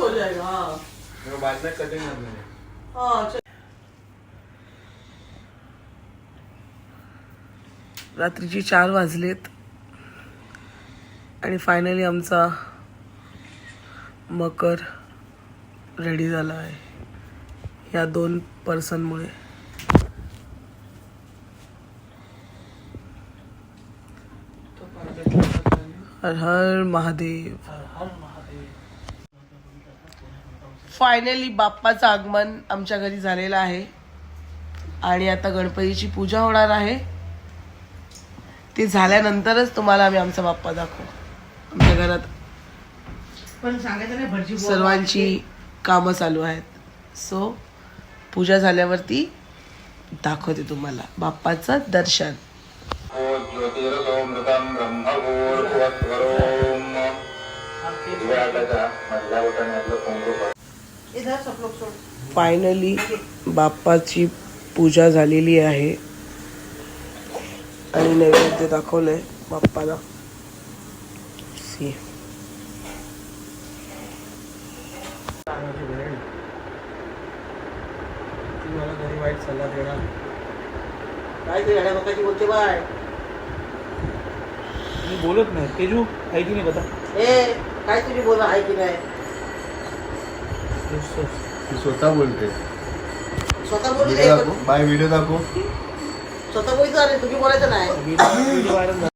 हो जाएगा. मेरे बाद में कटिंग करनी है. हाँ चल. रात्रीची 4 वाजलेत आणि फायनली आमचा मकर रेडी झाला आहे या 2 पर्सनमुळे. हर हर महादेव. फायनली बाप्पाचं आगमन आमच्या घरी झालेलं आहे आणि आता गणपतीची पूजा होणार आहे. ते झाल्यानंतरच तुम्हाला आम्ही आमचा बाप्पा दाखवू. आमच्या घरात पण सांगायचं नाही भटजी सर्वांची कामं चालू आहेत. सो पूजा झाल्यावरती दाखवते तुम्हाला बाप्पाचं दर्शन. इधर सब लोग सोड. फायनली बाप्पाची पूजा झालेली आहे आणि नैवेद्य दाखवलंय बाप्पाला. सी मला घरी वाईट सल्ला देणार. काय ते गाड्या बघायची बोलते बाय. मी बोलत नाही. तेजू आहे की नाही बता. ए काय तुझी बोल आहे की नाही. ती स्वतः बोलते. स्वतः बोलू दे. बाय व्हिडिओ दाखव. स्वतः बोलायचं आणि तुम्ही बोलायचं नाही. Video viral